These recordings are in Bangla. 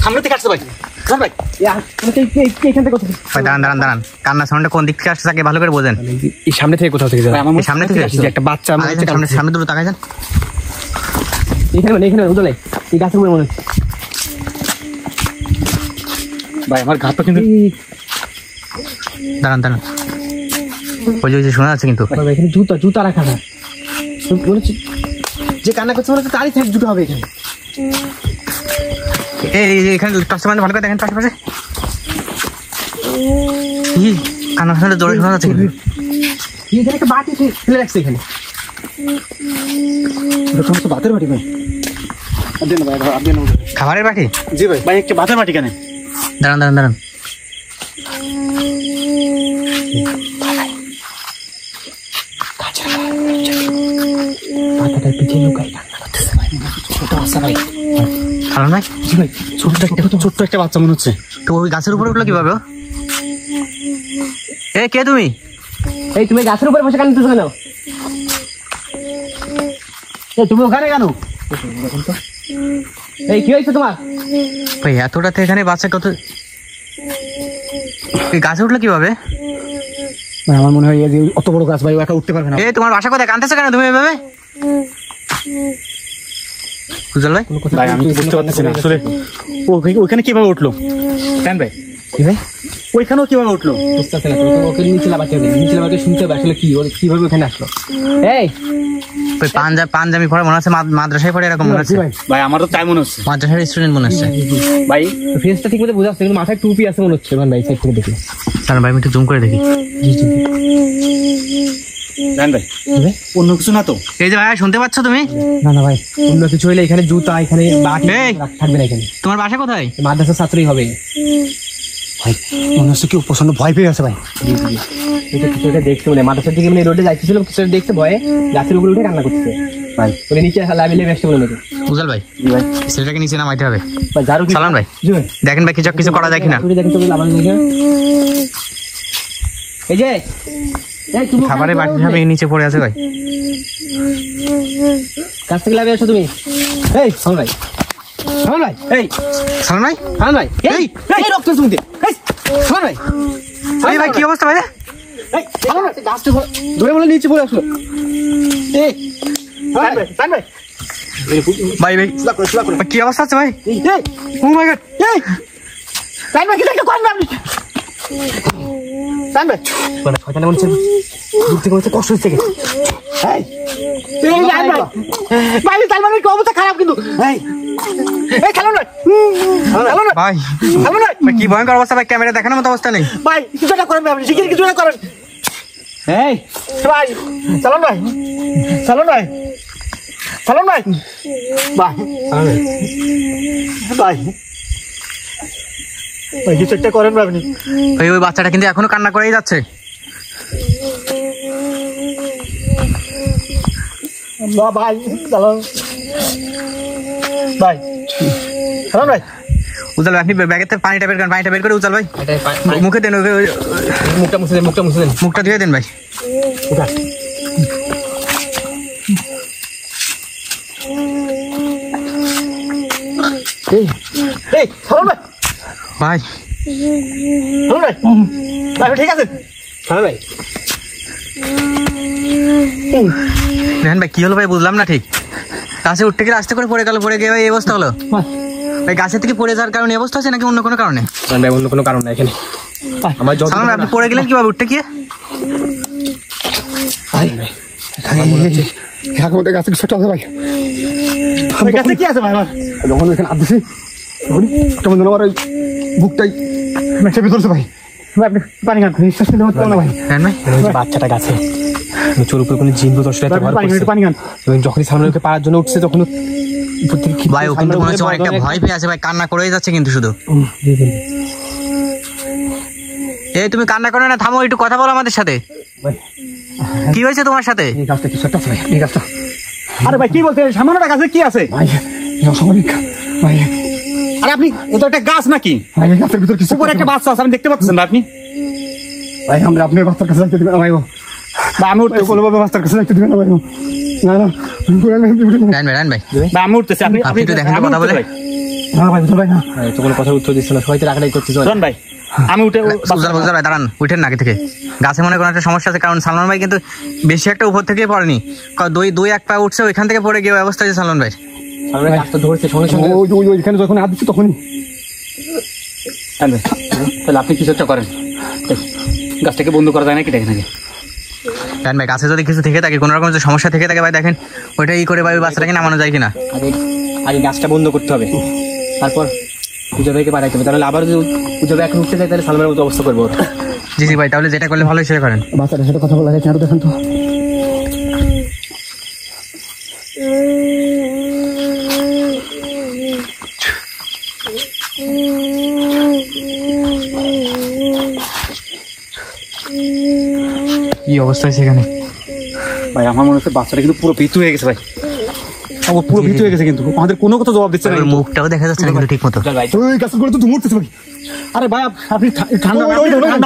সামনে থেকে আসছে ভাই। ভাই দাঁড়ান কান্না সাউন্ডটা কোন দিক থেকে আসছে তাকে ভালো করে বোঝেন। এই সামনে থেকে কোথাও থেকে সামনে থেকে একটা বাচ্চা সামনে দুটো তাকাই যান। এখানে উদলে এই গাছের উপরে মনে হচ্ছে ভাই আমার ঘাত তো কিন্তু। দাঁড়ান ওই যে শোনা যাচ্ছে কিন্তু এখানে জুতা রাখা না মনে হচ্ছে যে কান্না করছে মনে হচ্ছে তারই থাক জুতো হবে এখানে। এখানে টর্চ মানে ভালো করে দেখেন পাশে কান্না শুনলে জোরে শোনা যাচ্ছে কিন্তু। এখানে একটা বাটি ফেলে রাখছে এখানে ভাতের বাটি ভাই। খাবারের বাটি? জি ভাই। ভাই একটা ভাতের বাটি কেন? দাঁড়ান ছোট্ট একটা বাচ্চা মনে হচ্ছে। তো ওই গাছের উপরে উঠলো কিভাবে? কে তুমি? এই তুমি গাছের উপরে বসে কাঁদতেছো কেন? তুমি ওখানে কেন? এই কি হয়েছে তোমার? ভাই এত রাতে এখানে বাচ্চা কত গাছে উঠলো কিভাবে? আমার মনে হয় অত বড় গাছ ভাই একা উঠতে পারবে না। তোমার বাসা কোথায়? কাঁদতেছো কেন তুমি এভাবে? উজ্জ্বল ভাই আমি বুঝতে পারতেছি না আসলে ওইখানে কিভাবে উঠলো। কেন ভাই কি ভাই ওইখানেও কিভাবে উঠলো বুঝতে পারছি না। ওকে নিচে লাগাতে শুনতে হবে আসলে কিভাবে ওখানে আসলো। এই পাঞ্জাবি পরে মনে হচ্ছে মাদ্রাসায় পড়ে এরকম মনে হচ্ছে ভাই। আমারও তাই মনে হচ্ছে, মাদ্রাসার স্টুডেন্ট মনে হচ্ছে ভাই। ফেসটা ঠিক মতো বোঝা যাচ্ছে কিন্তু মাথায় টুপি আছে মনে হচ্ছে ভাই সাইড থেকে দেখি। কারণ ভাই আমি একটু জুম করে দেখি। ভাই অন্য কিছু না তো? এই যে ভাই শুনতে পাচ্ছ তুমি? না ভাই অন্য কিছু হইলে এখানে জুতা এখানে থাকবে না। এখানে তোমার বাসা কোথায়? মাদ্রাসার ছাত্রই হবে ভাই। মনে হচ্ছে কেউ প্রচন্ড ভয় পেয়ে গেছে ভাই। এটা দেখতে মনে মাদ্রাসার দিকে মানে রোডে যাইতেছিল কিছু দেখতে ভয়ে গাছের উপরে উঠে কান্না করতেছে ভাই। ওই নিচে লাভিলে ব্যস্ত মনে হচ্ছে। উজ্জ্বল ভাই ছেলেটাকে নিচে নামাইতে হবে। সালাম ভাই দেখেন ভাই কিছু করা যায় কিনা। এই যে খাবারের বাটি হিসাবে নিচে পড়ে আছে ভাই। কাছ থেকে লাভে আসো তুমি। এই সালাম ভাই এই সালাম ভাই এই রক্ত শুনতে সালাম ভাই কি অবস্থা ভাই? গাছটা ধরে বলে নিচে পড়ে আসলো। ভাই কি অবস্থা আছে ভাই? ও মাই গড কি দেখতে করেন আপনি? কষ্ট হচ্ছে অবস্থা খারাপ কিন্তু ভাই কি ভয়ঙ্কর অবস্থা ভাই। ক্যামেরা দেখানোর মতো অবস্থা নেই ভাই। কিছুটা করেন আপনি কিছুটা করেন। এই ভাই চালান ভাই কিছু একটা করেন আপনি। ওই বাচ্চাটা কিন্তু এখনো কান্না করেই যাচ্ছে। ভাই চালান ভাই উজ্জ্বল ভাই আপনি ব্যাগের থেকে পানিটা বের করে উজ্জ্বল ভাই মুখে দেন। মুখটা মুছে দেন মুখটা ধুয়ে দেন ভাই। ভাই ঠিক আছে ভাই। দেখেন ভাই কি হলো ভাই বুঝলাম না ঠিক। গাছে উঠতে গেলে আস্তে করে পড়ে গিয়ে ভাই এই অবস্থা হলো। ভাই গাছের থেকে পড়ে যাওয়ার কারণে অবস্থা হচ্ছে নাকি অন্য কোনো কারণে? অন্য কোনো কারণ না এখানে। আপনি পড়ে গেলেন কিভাবে উঠতে গিয়ে? গাছে কিছু আছে ভাই। গাছে কি আছে ভাই? যখন এখানে আসছি কেমন যেন আমার ওই বুকটাই মেটে ভিতরছে ভাই। আপনি পানি খান নিঃশ্বাস নিতে পারবো না ভাই। বাচ্চাটা গাছে চোর উপরে কোনো জিন পানি খান। যখনই সামনে পাড়ার জন্য উঠছে তখন ভাই ওখানে মনে হচ্ছে অনেকটা ভয় পেয়ে আছে ভাই। কান্না করেই যাচ্ছে কিন্তু শুধু। এই তুমি কান্না করো না, থামো একটু কথা বলো আমাদের সাথে। কি হয়েছে তোমার সাথে? আরে ভাই কি বলতে সামান্য গাছে কি আছে ভাই? আরে আপনি এটা একটা গাছ নাকি? গাছের ভিতর কিছু উপরে একটা বাচ্চা আছে আমি দেখতে পাচ্ছেন না আপনি? ভাই আমরা আপনার বাচ্চার কাছে যাইতে দিবেন না ভাই। আমি উঠতে কোনোভাবে বাচ্চার কাছে যাইতে দিবেন না ভাই। না ভাই আমি উঠতেছি। আপনি একটু দেখেন কথা বলে। না ভাই বুঝল ভাই না তো কোনো কথা উত্তর দিচ্ছে না, সবাই তো রাখাটাই করছে। চল ভাই আমি উঠে বুঝার ভাই দাঁড়ান, উঠেন নাকি থেকে। গাছে মনে কোনো একটা সমস্যা আছে, কারণ সালমান ভাই কিন্তু বেশি একটা উপর থেকে পড়েনি, দুই এক পা উঠছে, ওইখান থেকে পড়ে গিয়ে অবস্থা হয়েছে সালমান ভাই। গাছটা ধরছে সঙ্গে সঙ্গে ওইখানে যখন হাত দিচ্ছি তখনই। তাহলে আপনি কিছু একটা করেন, গাছটাকে বন্ধ করা যায় নাকি দেখেন আগে। দেখেন ভাই গাছে যদি কিছু থেকে থাকে, কোনো রকম যদি সমস্যা থেকে থাকে ভাই দেখেন ওইটা ই করে ভাই বাচ্চাটাকে নামানো যায় কিনা। আগে গাছটা বন্ধ করতে হবে, তারপর পূজা ভাইকে পাঠাইতে হবে। তাহলে আবার যদি পূজা ভাই এখন উঠতে যায় তাহলে সালমানের মতো অবস্থা করবো। জি জি ভাই, তাহলে যেটা করলে ভালো সেটা করেন। বাচ্চাটার সাথে কথা বলা যায় আরো দেখেন তো। কি অবস্থা হয়েছে এখানে ভাই আমার মনে হচ্ছে বাচ্চাটা কিন্তু পুরো ভীতু হয়ে গেছে ভাই, পুরো ভীতু হয়ে গেছে, কিন্তু আমাদের কোনো কথা জবাব দিচ্ছে না। ওর মুখটাও দেখা যাচ্ছে না কিন্তু ঠিক মতো। ওই গাছের গোড়া তো মরতেছে ভাই। আরে ভাই আপনি ঠান্ডা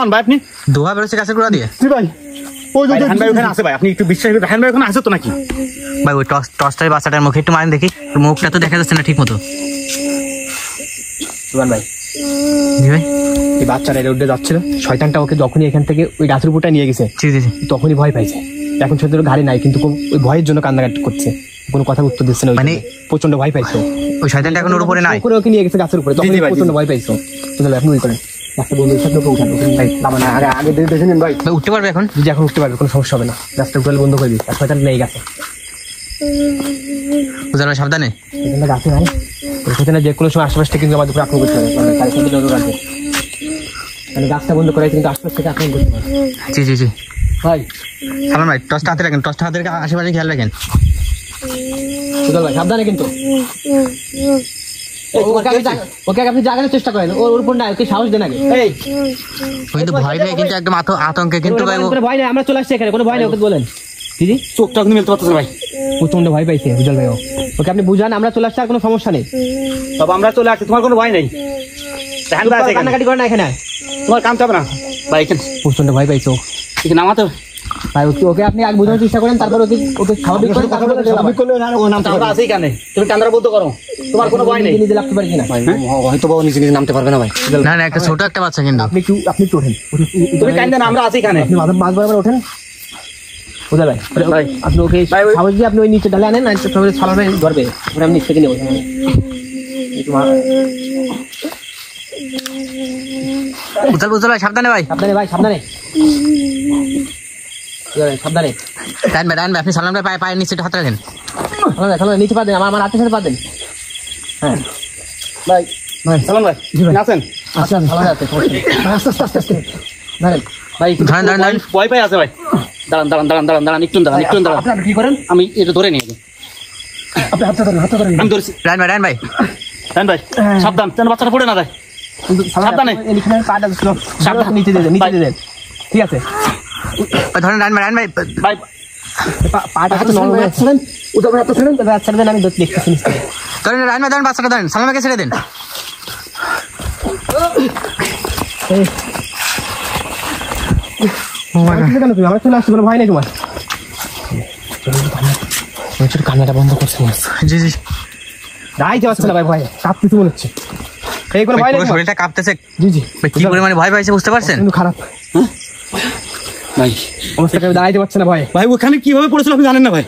হন ভাই, আপনি ধোয়া বেরোচ্ছে গাছের গোড়া দিয়ে। জি ভাই ওই ধান ভাই ওখানে আছে ভাই, আপনি একটু বিশ্বাস করেন ধান ভাই ওখানে আছে তো নাকি? ভাই ওই টসটাই বাচ্চাটার মুখে একটু মারেন দেখি, মুখটা তো দেখা যাচ্ছে না ঠিক মতো। সুবান ভাই, জি ভাই এই বাচ্চারা রোডে যাচ্ছিল, শয়তানটা ওকে যখনই এখান থেকে ওই গাছের উপরটা নিয়ে গেছে জি জি জি, তখনই ভয় পাইছে। এখন সত্যি গাড়ি নাই, কিন্তু ওই ভয়ের জন্য কান্নাকাটি করছে, কোনো কথা উত্তর দিচ্ছে না। মানে প্রচন্ড ভয় পাইছো, ওই শয়তানটা এখন ওর উপরে নাই, ওকে নিয়ে গেছে গাছের উপরে, তখন প্রচন্ড ভয় পাইছো। আপনি ওই করেন একটা বন্ধুর সাথে ওকে উঠান ভাই, না আগে আগে দেখে নিন ভাই। ভাই উঠতে পারবে এখন? যদি এখন উঠতে পারবে কোনো সমস্যা হবে না, গাছটা উঠালে বন্ধ করে দিই। আর শয়তান নেই গাছে, বুঝার ভাই সাবধানে। এখানে গাছে নাই, ওই শয়তানের যে কোনো সময় আশেপাশ থেকে কিন্তু আমাদের উপরে আক্রমণ করতে পারে, তার সাথে নজর রাখবে। মানে গাছটা বন্ধ করে কিন্তু আশেপাশ থেকে আক্রমণ করতে পারে। জি জি জি ভাই সালমান ভাই টসটা হাতে রাখেন, টসটা হাতে রেখে আশেপাশে খেয়াল রাখেন। সুদল ভাই সাবধানে কিন্তু। ওকে আপনি জাগানোর চেষ্টা করেন, ওর উপর না, ওকে সাহস দেন আগে। এই ও কিন্তু ভয় পেয়ে কিন্তু একদম আতঙ্কে কিন্তু ভাই ও- ভয় নেই, আমরা চলে আসছি এখানে, কোনো ভয় নেই, ওকে বলেন। দিদি চোখটা কিন্তু মেলতে পারতেছে না ভাই, প্রচন্ড ভয় পাইছে বুঝল ভাই। ওকে আপনি বুঝান, আমরা চলে আসছি, আর কোনো সমস্যা নেই। তবে আমরা চলে আসছি, তোমার কোনো ভয় নেই। ধান ভাই আছে এখানে, কান্নাকাটি করে না এখানে, তোমার কামতে হবে না ভাই, এখানে প্রচন্ড ভয় পাইছো এখানে নামাতে হবে ভাই। ওকে আপনি আগে বোঝানোর চেষ্টা করেন, তারপর ওকে স্বাভাবিক করে কথা বলে স্বাভাবিক করলে ও নামতে আমরা আছি এখানে, তুমি কান্দারা বলতে করো, তোমার কোনো ভয় নেই। নিজে লাগতে পারি কিনা হয়তো বাবা নিজে নিজে নামতে পারবে না ভাই। না না একটা ছোট একটা বাচ্চা কিন্তু। আপনি একটু ওঠেন, তুমি কান্দেন, আমরা আছি এখানে। আপনি মাঝ বরাবর ওঠেন বুঝা ভাই। আপনি ওকে সাহস দিয়ে আপনি ওই নিচে ঢালে আনেন, সালার ভাই ধরবে, ওরা আমি নিচ থেকে নেবো। বুঝল ভাই সাবধানে ভাই। সাবধানে ভাই, সাবধানে সাবধানে। ডান ভাই আপনি সালমান ভাই পায়ের নিচে একটু হাত রাখেন। সালার নিচে পা দেন, আমার হাতের সাথে পা দেন। হ্যাঁ ভাই ভাই সালাম ভাই আছেন? আচ্ছা সালার আছে, আস্তে আস্তে আস্তে আস্তে ধরেন ভাই। ধরেন ভয় পাই আছে ভাই, দাঁড়ান দাঁড়ান দাঁড়ান দাঁড়ান দাঁড়ান একটু দাঁড়ান, একটু দাঁড়ান। আপনি কি করেন? আমি এটা ধরে নিয়ে যাই, আপনি হাতটা ধরেন, আমি ধরেছি। ডান ভাই দেন ভাই সাবধান, যেন বাচ্চাটা পড়ে না যায়। সাবধানে। এখানে পাটা ছিল, সাবধানে নিচে দিয়ে দেন, নিচে দিয়ে দেন। ঠিক আছে ধরেন ডান ভাই ভাই পাটা হাতে নরম হয়ে যাচ্ছিলেন, উঠে হাতটা ছেড়েন, তবে হাত ছেড়ে দেন, আমি দেখতেছি। ধরেন ডান ভাই বাচ্চাটা ধরেন, সালমান ভাইকে ছেড়ে দেন। কেন তুমি আমার চলে আসছো, কোনো ভয় নেই তোমার? কান্নাটা বন্ধ করছে, জি জি দাঁড়াইতে পারছে না ভাই, ভয় কাঁপতেছে মনে হচ্ছে। এই কোনো ভয় নেই তোমার? শরীরটা কাঁপতেছে। জি জি ভাই কি পরিমাণে ভয় পাইছে বুঝতে পারছেন? কিন্তু খারাপ ভাই অবস্থা, কেউ দাঁড়াইতে পারছে না ভয়। ভাই ওখানে কিভাবে পড়েছিল আপনি জানেন না ভাই?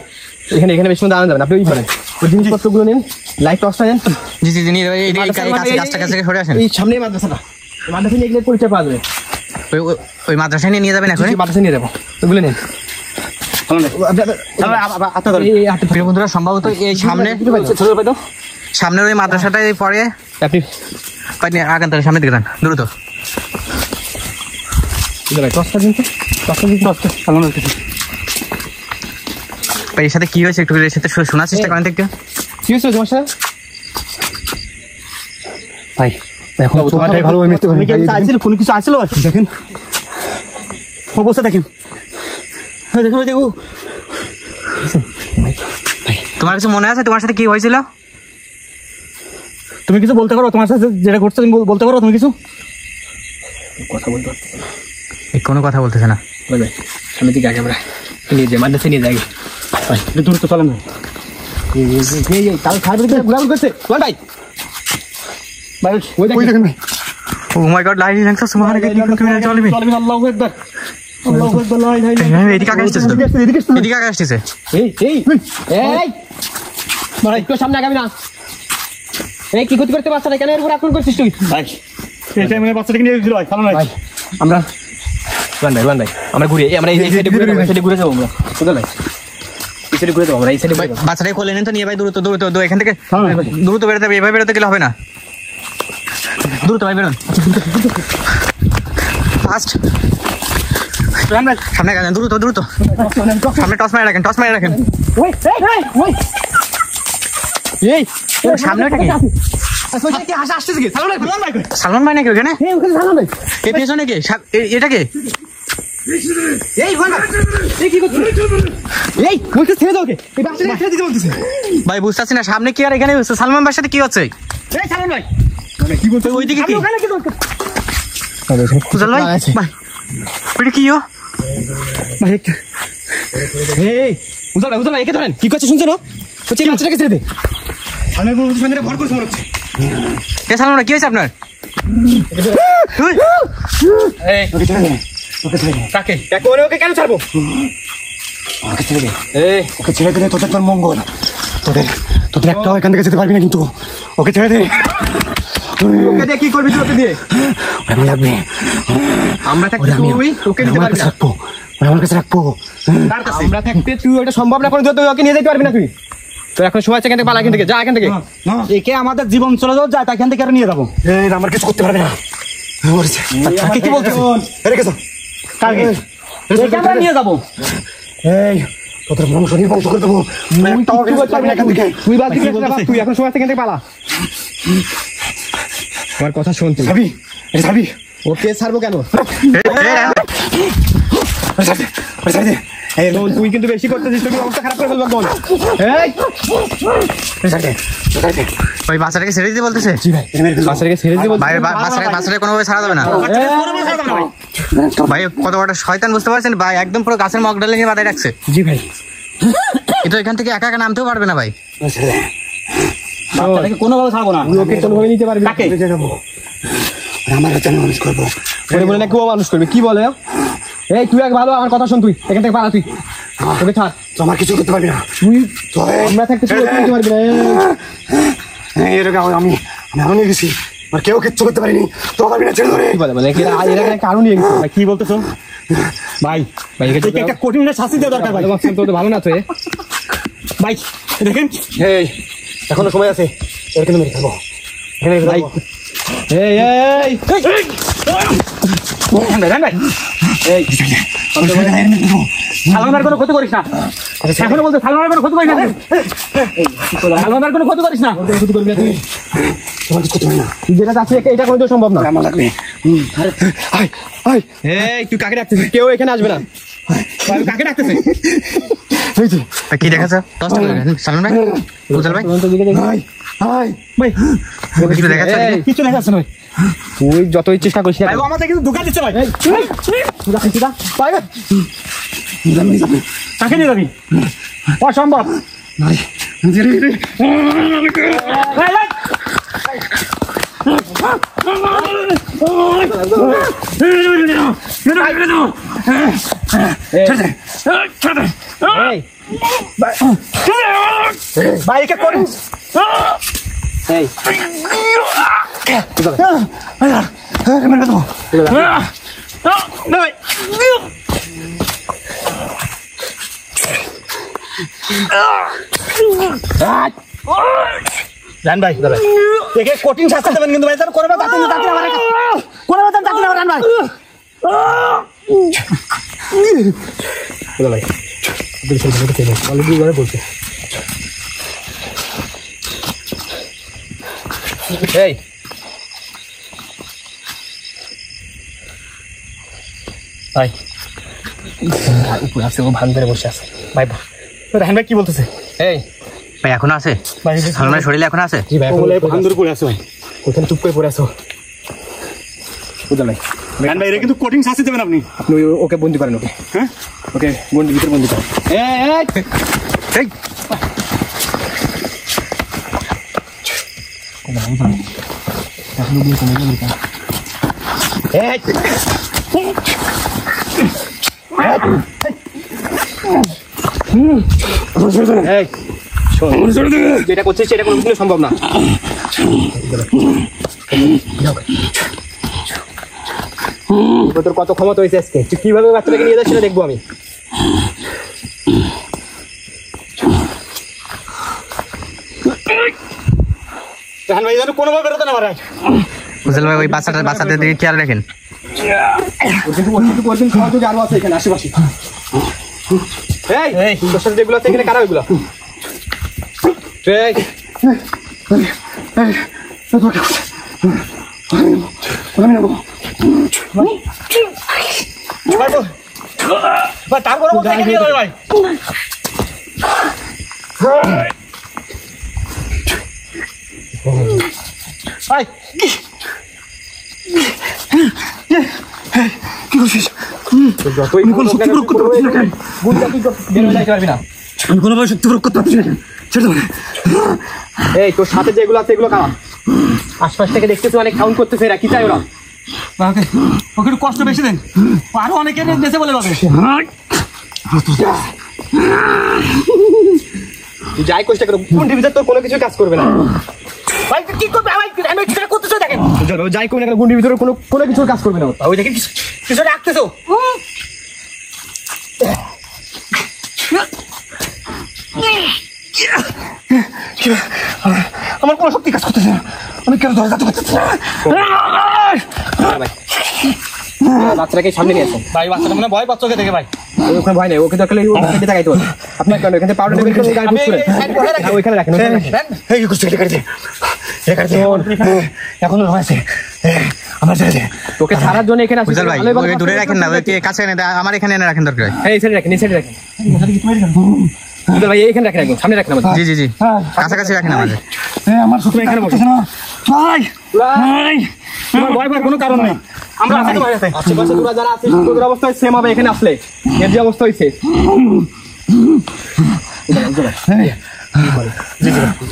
এখানে বেশি দাঁড়ানো যাবেন, আপনি ওই করেন, ওই জিনিসপত্রগুলো নিন, লাইট টর্চটা নেন। জি জি নিয়ে ভাই গাছটা কাছে সরে আসেন। এই সামনে মাদ্রাসাটা, মাদ্রাসা নিয়ে গেলে পরিচয় পাওয়া যাবে। ওই মাদ্রাসায় নিয়ে যাবেন এখন। মাদ্রাসা নিয়ে যাবো, ওইগুলো নিন। প্রিয় বন্ধুরা সম্ভবত এই সামনের ওই মাদ্রাসাটাই পরে আপনি আগান তাহলে সামনের দিকে যান দ্রুত। টর্চটা দিন তো, টর্চটা দিন, টর্চটা ভাই এর সাথে কি হয়েছে একটু এর সাথে শোনার চেষ্টা করেন তো একটু। কি হয়েছে তোমার সাথে ভাই? এখন তোমারটাই ভালো, আমি কোনো কিছু আসছিল দেখেন অবস্থা, দেখেন দেখো দেখো। তোমার কিছু মনে আছে তোমার সাথে কি হয়েছিল? তুমি কিছু বলতে পারো, তোমার সাথে যেটা ঘটছে তুমি বলতে পারো? তুমি কিছু কথা বলতে পারছি না, কোনো কথা বলতেছে না। বুঝলেন? সামনের দিকে আগে আমরা নিয়ে যাই, মাদ্রাসা নিয়ে যাই। ভাই দূর তো চলেন না, তাহলে খারাপ ঘোরাঘুরি করছে ভাই। ভাই ওই দেখেন ভাই ও মাই গড লা ইলাহা ইল্লাল্লাহ সুবহানাকা ইন্নী কুনতু মিনাজ জালিমিন আল্লাহু আকবার আল্লাহু আকবার লা ইলাহা এদিকে আগে আসতেছে এদিকে আগে আসতেছে এই ভাই একটু সামনে আগাবি না। এই কি ক্ষতি করতে পারছ না কেন এর উপর আক্রমণ করছিস তুই? ভাই এই টাইমে বাচ্চাটাকে নিয়ে দিল ভাই চালান ভাই আমরা রুয়ান ভাই আমরা ঘুরে আমরা এই সাইডে ঘুরে যাবো, সাইডে ঘুরে যাবো আমরা বুঝলে ভাই এই সাইডে ঘুরে যাবো আমরা এই সাইডে ঘুরে যাবো। বাচ্চাটাকে কোলে নেন তো নিয়ে ভাই দ্রুত এখান থেকে দ্রুত বেরোতে হবে, এভাবে বেরোতে গেলে হবে না, দ্রুত ভাই বেরোন ফাস্ট সামনে গেলেন দ্রুত সামনে টস মারে রাখেন ওই এই সামনেটা কি কি হাসা আসতেছে কি সালমান ভাই নাকি ওখানে ওখানে সামনে ভাই এই পেছনে কে এটা কে এই ভাই এই কি করছিস? এই বলতে ছেড়ে দাও ওকে, এই বাচ্চাটাকে ছেড়ে দিতে বলতেছে। ভাই বুঝতেছি না সামনে কি আর এখানে সালমান ভাইয়ের সাথে কি হচ্ছে? এই সালমান ভাই কি বলতে ওইদিকে কি ওখানে কি করছিস? কুজাল ভাই ভাই ওইটা কি ভাই এই বুঝল ভাই একে ধরেন কি করছিস শুনছেন? হচ্ছে এই বাচ্চাটাকে ছেড়ে দে। আমি বলছি সামনে ভর করে মরছে কে সালমান ভাই কি হয়েছে আপনার? এই ওকে ছেড়ে দে ওকে ছেড়ে দে কাকে ওকে কেন ছাড়বো? ওকে ছেড়ে দে এই ওকে ছেড়ে দিলে তোদের তোর মঙ্গল, তোদের একটাও এখান থেকে যেতে পারবি না কিন্তু ওকে ছেড়ে দে। ওকে দিয়ে কি করবি তুই ওকে দিয়ে? আমি লাগবে আমরা থাকতে তুই ওকে দিতে পারবি না। আমার কাছে রাখবো আমরা থাকতে তুই ওটা সম্ভব না করে তুই ওকে নিয়ে যেতে পারবি না। তুই তো এখন সময় আছে এখান থেকে পালা, এখান থেকে যা, এখান থেকে একে আমাদের জীবন চলে যাও যায় এখান থেকে আর নিয়ে যাবো। আমার কিছু করতে পারবে না কাকে কি বলছিস? কালকে আমরা নিয়ে যাবো। এই তোদের বংশ নির্বংশ করে দেবো একটাও কিছু করতে পারবি না এখান থেকে। তুই বাদ দিবি না, তুই এখন সময় আছে এখান থেকে পালা। আমার কথা শুন তুই। যাবি যাবি ওকে ছাড়বো কেন? তুই কিন্তু বেশি করতেছিস, তুই অবস্থা খারাপ করে ফেলবো বল। এই ওই বাচ্চাটাকে ছেড়ে দিতে বলতেছে বাচ্চাটাকে ছেড়ে দিবো ভাই বাচ্চাটাকে কোনোভাবে ছাড়া যাবে না ভাই, কত বড় শয়তান বুঝতে পারছেন ভাই, একদম পুরো গাছের মগ ডালে নিয়ে বাঁধায় রাখছে। জি ভাই কিন্তু এখান থেকে একা নামতেও পারবে না ভাই। কোনোভাবে ছাড়বো না, ওকে কোনোভাবে নিতে পারবি না। আমার হাতে মানুষ করবো বলে না কেউ মানুষ করবে কি বলে? এই তুই এক ভালো, আমার কথা শোন, তুই এখান থেকে পালা, তুই তোকে ছাড়। তো আমার কিছু করতে পারবি না তুই আমরা থাকতে তুই ওকে নিতে পারবি না। এটাকে আমি এমনই গেছি আর কেউ কিচ্ছু করতে পারিনি, তো পারবি না ছেড়ে ধরে। কি বলে মানে এরা কারণ নিয়ে গেছে কি বলতেছো ভাই? ভাই একে একটা কঠিন শাস্তি দেওয়া দরকার ভাই। তোর ভালো না তো ভাই দেখেন এই এখনো সময় আছে, এর কিন্তু মেরে খাবো ভাই। এই এই সালমানের কোনো ক্ষতি করিস না, এখনো বলতে সালমানের কোনো ক্ষতি করিস না, সালমানের কোনো ক্ষতি করিস না, ক্ষতি করবি না তুই। তোমার কিছু করতে পারি না, যেটা আছে এটা কোনো সম্ভব না। আমার লাগবে। এই তুই কাকে ডাকতেছিস? কেউ এখানে আসবে না। কাকে ডাকতেছিস? কি দেখাচ্ছ সালমান ভাই? বুঝল ভাই কিছু দেখাচ্ছে? কিছু দেখাচ্ছে না তুই যতই চেষ্টা করিস ভাই, আমাদের কিন্তু ধোকা দিচ্ছে ভাই। কাকে নিয়ে যাবি? অসম্ভব ভাই, একে করিস রান ভাই, একে কঠিন শাস্তি দেবেন কিন্তু ভাই, স্যার করবে তাতে রান ভাই। বলছে এই ভাই উপরে আছে, ও ভান ধরে বসে আছে ভাই। রান ভাই কি বলতেছে? এই ভাই এখনো আছে? সালমানের শরীরে এখনো আছে? জি ভাই ভান ধরে পড়ে আছে ভাই, ওখানে চুপ করে পড়ে আছো বুঝলেন ভাই। রান ভাই, এটা কিন্তু কঠিন শাস্তি দেবেন আপনি। আপনি ওকে বন্দি করেন, ওকে হ্যাঁ ওকে বন্দি ভিতরে বন্দি করেন। যেটা করছিস সেটা কোনো কিছু সম্ভব না। তোর কত ক্ষমতা হয়েছে আজকে, তুই কিভাবে বাচ্চাটাকে নিয়ে যাচ্ছি দেখবো আমি। বুঝল ভাই ওই বাচ্চাদের দিকে খেয়াল রাখেন। আরো আছে এখানে আশেপাশে। তোর সাথে যেগুলো আছে এখানে কারা ওইগুলো? কি করছিস? আমি কোনোভাবে শক্তি প্রয়োগ করতে পারছি না। ছেড়ে দেবো। এই তোর সাথে যেগুলো আছে এগুলো কারা? আশপাশ থেকে দেখতেছি অনেক কাউন্ট করতেছে এরা, কি চাই ওরা? ওকে ওকে একটু কষ্ট বেশি দেন, আরো অনেকে দেশে বলে পাবে। তুই যাই কষ্ট করো, কোন ভিতর তোর কোনো কিছু কাজ করবে না। ভাই কি করবে? ভাই আমি যেটা করতেছ দেখেন, যাই কোন একটা গুন্ডির ভিতরে কোনো কিছু কাজ করবে না। ওই দেখেন কিছু রাখতেছো। আমার কোনো শক্তি কাজ করতেছে না, আমি কেন ধরে যাতে করতেছি না। বাচ্চাটাকে সামনে নিয়ে আসো। ভাই বাচ্চাটা মনে ভয় পাচ্ছ দেখে ভাই। ওখানে ভয় নেই, ওকে তো একটা দেখাইতে হবে। আপনার কেন এখানে পাউডার ওইখানে রাখেন। এখন রয়েছে আমার ছেড়ে তোকে ছাড়ার জন্য এখানে আসি। বুঝল ভাই ওকে দূরে রাখেন না, ওকে কাছে এনে আমার এখানে এনে রাখেন দরকার। এই সাইডে রাখেন, এই সাইডে রাখেন। ভাই এখানে রাখেন, একদম সামনে রাখেন আমাদের। জি জি জি কাছাকাছি রাখেন আমাদের। আমার শক্তি এখানে বসে না ভাই। তোমার ভয় পাওয়ার কোনো কারণ নেই, আমরা আছি তোমার সাথে। আশেপাশে তোরা যারা আছিস তোদের অবস্থা সেম হবে এখানে আসলে। এর যে অবস্থা হয়েছে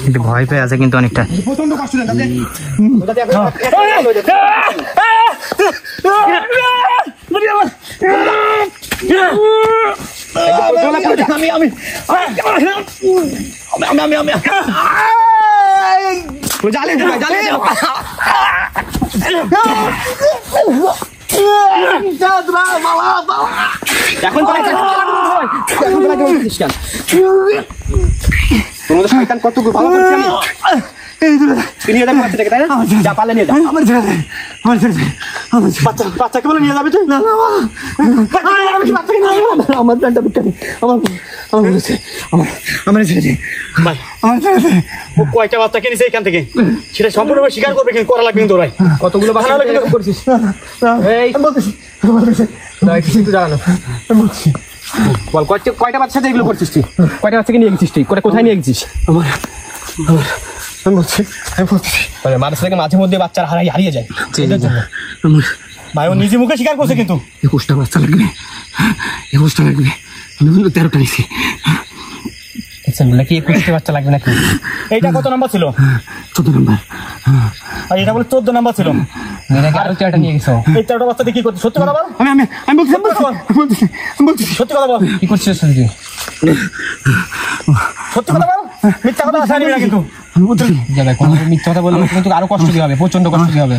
কিন্তু ভয় পেয়ে আছে কিন্তু অনেকটা। প্রচন্ড কষ্ট দেন তাতে। এখন তোমাদের শয়তান কতটুকু ভালো করছি আমি। নিয়ে যাবো বাচ্চাটাকে, তাই না? যা পারলে নিয়ে যাও। আমার ছেড়ে দেয়, আমার ছেড়ে দেয়। বাচ্চাকে বলে নিয়ে যাবে তুই? না আমার প্যান্টটা বিক্রি আমার বলেছে আমার ছেড়ে দে ভাই, আমার ছেড়ে দে। ও কয়টা বাচ্চা কিনেছে এখান থেকে সেটা সম্পূর্ণভাবে স্বীকার করবে, কিন্তু করা লাগবে কিন্তু ওরাই। কতগুলো বাচ্চা করছিস? এই বলতেছি কিন্তু জানানো বল, কয়টা বাচ্চা এগুলো করছিস তুই? কয়টা বাচ্চাকে নিয়ে গেছিস তুই? কোথায় নিয়ে গেছিস? আমি বলছি মানুষ থেকে মাঝে মধ্যে বাচ্চারা হারিয়ে যায়। ভাই ও নিজে মুখে স্বীকার করছে কিন্তু। 21টা বাচ্চা লাগবে, 21টা লাগবে। আমি 13টা নিয়েছি। নাকি 21টা বাচ্চা লাগবে নাকি? এইটা কত নাম্বার ছিল? 14 নাম্বার। আর এটা বলে 14 নাম্বার ছিল। আরো 4টা নিয়ে গেছো। এই 4টা বাচ্চা দিয়ে কি করছিস? সত্যি কথা বল। আমি বলছি সত্যি কথা বল। কি করছিস তুই? সত্যি কথা বল, মিথ্যা কথা আশা নিবি না কিন্তু। যাবে কোন মিথ্যা কথা বললে কিন্তু আরো কষ্ট দিতে হবে, প্রচন্ড কষ্ট দিতে হবে।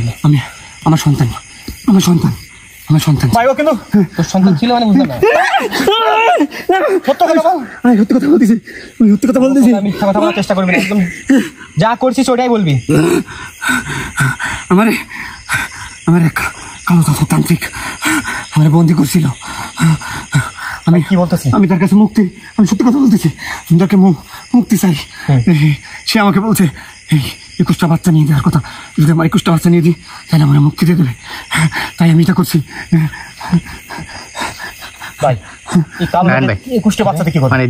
আমার সন্তান ভাই ও কিন্তু তোর সন্তান ছিল মানে বুঝলাম না। সত্য কথা বল। আমি সত্যি কথা বলতেছি, মিথ্যা কথা বলার চেষ্টা করবি না, একদম যা করছিস ওটাই বলবি। আমার এক কালো তান্ত্রিক আমার বন্দি করছিল। আমি কি বলতেছি? আমি তার কাছে আমি সত্যি কথা বলতেছি, আমি তাকে মুক্তি চাই। সে আমাকে বলছে এই 21টা বাচ্চা নিয়ে দেওয়ার কথা, যদি আমার 21টা বাচ্চা নিয়ে দিই তাহলে আমার মুক্তি দিয়ে দেবে। তাই আমি এটা করছি। ভাই এই কালো 21টা বাচ্চা দিয়ে কি করবে? মানে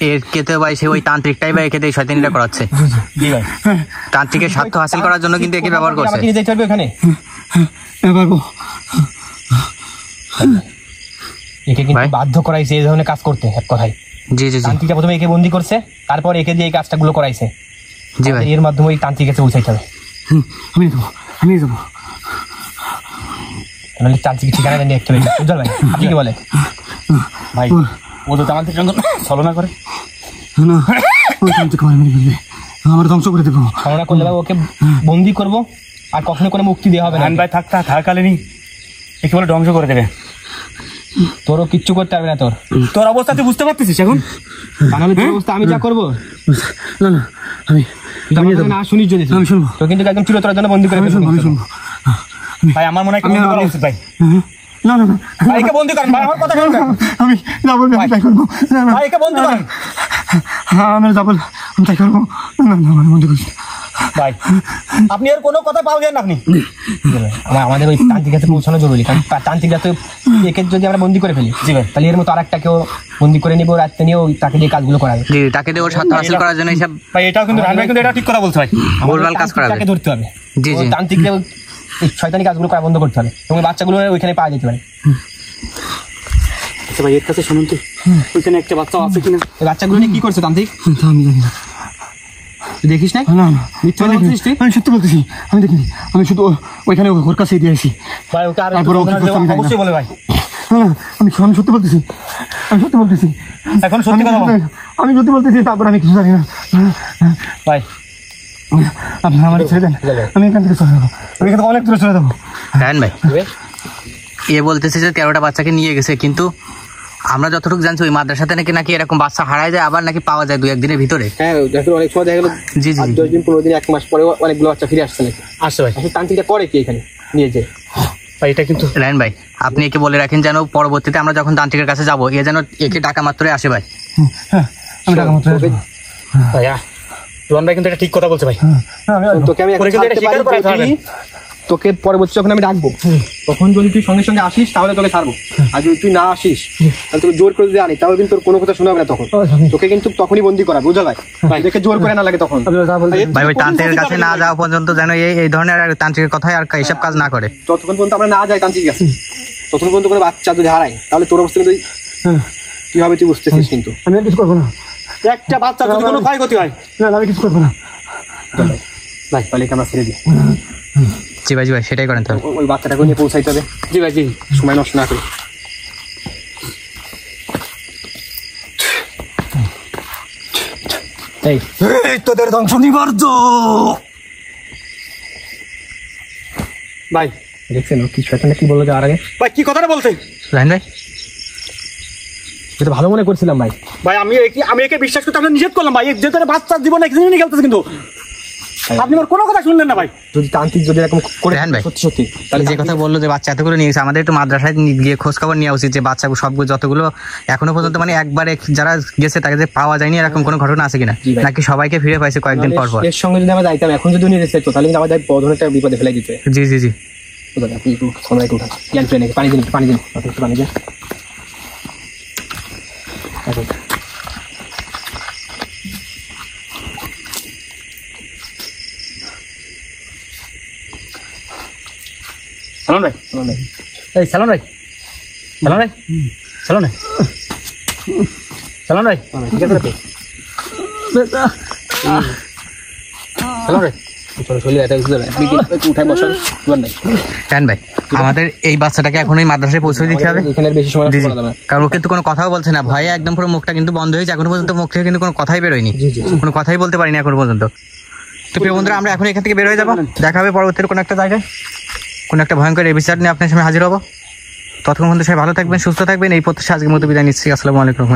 এর কেতে ভাই সে ওই তান্ত্রিকটাই বা একে দিয়ে শয়তানিটা করাচ্ছে। জি ভাই, তান্ত্রিকের স্বার্থ হাসিল করার জন্য কিন্তু একে ব্যবহার করছে। আমাকে নিয়ে যেতে হবে ওখানে। পারবো। একে কিন্তু বাধ্য করাইছে এই ধরনের কাজ করতে, এক কথায়। জি জি জি তান্ত্রিকটা প্রথমে একে বন্দি করছে, তারপর একে দিয়ে এই কাজটা গুলো করাইছে। জি ভাই, এর মাধ্যমে ওই তান্ত্রিক কাছে পৌঁছাইতে হবে। আমি দেবো, আমি যাবো। তাহলে চান্সি ঠিকানা দেন একটু উজ্জ্বল ভাই, আপনি কি বলে? ভাই ও তো আমাদের সঙ্গে ছলনা করে, না ওই শান্তি খাবার মেরে ফেলবে, আমার ধ্বংস করে দেবো। ছলনা করলে ভাই ওকে বন্দি করবো, আর কখনো কোনো মুক্তি দেওয়া হবে না। ভাই থাকাকালীনই একে বলে ধ্বংস করে দেবে। তোরও কিচ্ছু করতে হবে না। তোর অবস্থা তুই বুঝতে পারতেছিস এখন? তাহলে তোর অবস্থা আমি যা করবো, না না আমি না শুনিস যদি আমি শুনবো, তো কিন্তু একদম চিরতরের জন্য বন্দি করে আমি শুনবো, আমি শুনবো। ভাই আমার মনে হয় বন্দি করা উচিত ভাই। না না না ভাই একে বন্দি করেন ভাই, আমার কথা শুনুন। আমি যা বলবো আমি তাই করবো। না না ভাই একে বন্দি করেন আমি যা বলবো আমি তাই করবো। না না আমি বন্ধু করছি ভাই, আপনি আর কোনো কথা পাওয়া যায় না। আপনি আমাদের ওই তান্ত্রিক কাছে পৌঁছানো জরুরি, কারণ তান্ত্রিক যাতে একে যদি আমরা বন্দি করে ফেলি, জি ভাই, তাহলে এর মতো আরেকটাকেও বন্দি করে নিবো, রাত্রে নিয়েও তাকে দিয়ে কাজগুলো করাবে। জি, তাকে দিয়ে ওর স্বার্থ হাসিল করার জন্য এইসব ভাই এটাও কিন্তু রান ভাই কিন্তু এটা ঠিক কথা বলছে ভাই। ভুলভাল কাজ করাবে। তাকে ধরতে হবে, জি জি, তান্ত্রিককে এই শয়তানি কাজগুলো করা বন্ধ করতে হবে, এবং বাচ্চাগুলো ওইখানে পাওয়া যেতে পারে। আচ্ছা ভাই এর কাছে শুনুন তো, ওইখানে একটা বাচ্চা আছে কিনা? এই বাচ্চাগুলো নিয়ে কি করছে তান্ত্রিক? আমি জানি না। তুই দেখিস না? না না মিথ্যা কথা বলছিস তুই? আমি সত্যি বলতেছি, আমি দেখিনি। আমি শুধু ওইখানে ওর কাছে দিয়ে আসি। ভাই ওকে আর তারপরে ওকে করতে আমি জানি না। অবশ্যই বলে ভাই, না না আমি সত্যি বলতেছি, আমি সত্যি বলতেছি, এখন সত্যি কথা বল। আমি সত্যি বলতেছি, তারপর আমি কিছু জানি না। ভাই আপনার আমার ছেড়ে দেন, আমি এখান থেকে চলে যাবো, আমি এখান থেকে অনেক দূরে চলে যাবো। রায়হান ভাই এ বলতেছে যে 13টা বাচ্চাকে নিয়ে গেছে, কিন্তু আমরা যতটুকু জানছি ওই মাদ্রাসাতে নাকি এরকম বাচ্চা হারায় যায়, আবার নাকি পাওয়া যায় 2-1 দিনের ভিতরে। হ্যাঁ, অনেক সময় দেখা গেল জি জি 10 দিন 15 দিন 1 মাস পরে অনেকগুলো বাচ্চা ফিরে আসছে নাকি। আসছে ভাই। আসলে তান্ত্রিকটা করে কি এখানে নিয়ে যে? ভাই এটা কিন্তু রায়হান ভাই আপনি একে বলে রাখেন যেন পরবর্তীতে আমরা যখন তান্ত্রিকের কাছে যাবো এ যেন একে টাকা মাত্রই আসে ভাই। হ্যাঁ আমি টাকা মাত্র আসবো। ভাই রোহন ভাই কিন্তু এটা ঠিক কথা বলছে ভাই। তোকে আমি এখন ওরে কিন্তু এটা ছাড়তে স্বীকার পারি, করাতে হবে। তোকে পরবর্তী যখন আমি ডাকবো তখন যদি তুই সঙ্গে সঙ্গে আসিস তাহলে তোকে ছাড়বো, আর যদি তুই না আসিস তাহলে তোকে জোর করে যদি আনি তাহলে কিন্তু তোর কোনো কথা শোনা হবে না। তখন তোকে কিন্তু তখনই বন্দি করা, বুঝা ভাই? দেখে জোর করে না লাগে তখন। ভাই ওই তান্ত্রিকের কাছে না যাওয়া পর্যন্ত যেন এই ধরনের আর তান্ত্রিকের কথাই আর এইসব কাজ না করে। যতক্ষণ পর্যন্ত আমরা না যাই তান্ত্রিক কাছে, ততক্ষণ পর্যন্ত কোনো বাচ্চা যদি হারাই তাহলে তোর অবস্থা কিন্তু কি হবে তুই বুঝতেছিস। কিন্তু আমি আর কিছু করবো না। একটা বাচ্চা যদি কোনো ক্ষয়ক্ষতি হয়, না আমি কিছু করবো না ভাই, তাহলে আমরা ছেড়ে দিই। জি ভাই সেটাই করেন তাহলে। ওই বাচ্চাটাকে নিয়ে পৌঁছাইতে হবে। জি ভাই জি, সময় নষ্ট না করি। এই তোদের ধ্বংস নিবার্য। ভাই দেখছেন ও কি শয়তানটা কি বললো যাওয়ার আগে? ভাই কি কথাটা বলছে? রায়হান ভাই যেটা ভালো মনে করছিলাম ভাই। ভাই আমি একে বিশ্বাস করতে আপনার নিষেধ করলাম ভাই, যে তোর বাচ্চার জীবন একদিন নিয়ে খেলতেছে, কিন্তু আপনি আমার কোনো কথা শুনলেন না ভাই। যদি তান্ত্রিক যদি এরকম করে রায়হান ভাই, সত্যি সত্যি তাহলে যে কথা বললো যে বাচ্চা এতগুলো নিয়ে গেছে, আমাদের একটু মাদ্রাসায় গিয়ে খোঁজ খবর নেওয়া উচিত যে বাচ্চাগুলো সবগুলো যতগুলো এখনো পর্যন্ত মানে একবারে যারা গেছে তাকে যে পাওয়া যায়নি এরকম কোনো ঘটনা আছে কিনা, নাকি সবাইকে ফিরে পাইছে কয়েকদিন পর পর। এর সঙ্গে যদি আমরা যাইতাম এখন যদি উনি রেসে তাহলে কিন্তু আমাদের বড় ধরনের একটা বিপদে ফেলাই দিতে। জি জি জি আপনি একটু সময় একটু উঠান, জ্ঞান ফিরে নাকি পানি দিন, পানি দিন, একটু পানি দিন। সালন ভাই, এই সালন ভাই, সালন ভাই, সালন ভাই, সালন ভাই, ঠিক আছে তো? হ্যালো রে, চলো চলে এটা বুঝতে পারবে। আপনি কি একটু উঠাই বসান, বুঝলেন না? রায়হান ভাই আমাদের এই বাচ্চাটাকে এখনই মাদ্রাসায় পৌঁছে দিতে হবে। এখানে বেশি সময় জি নষ্ট জি, করা যাবে না। কারণ ও কিন্তু কোনো কথাও বলছে না, ভয়ে একদম পুরো মুখটা কিন্তু বন্ধ হয়েছে, এখনো পর্যন্ত মুখ থেকে কিন্তু কোনো কথাই বেরোয়নি, কোনো কথাই বলতে পারিনি এখনো পর্যন্ত। তো প্রিয় বন্ধুরা আমরা এখন এখান থেকে বের হয়ে যাবো, দেখা হবে পরবর্তীতে কোনো একটা জায়গায় কোনো একটা ভয়ঙ্কর এই বিচার নিয়ে আপনার সামনে হাজির হবো। ততক্ষণ পর্যন্ত সবাই ভালো থাকবেন, সুস্থ থাকবেন, এই প্রত্যাশা আজকের মতো বিদায় নিচ্ছি। আসসালামু আলাইকুম।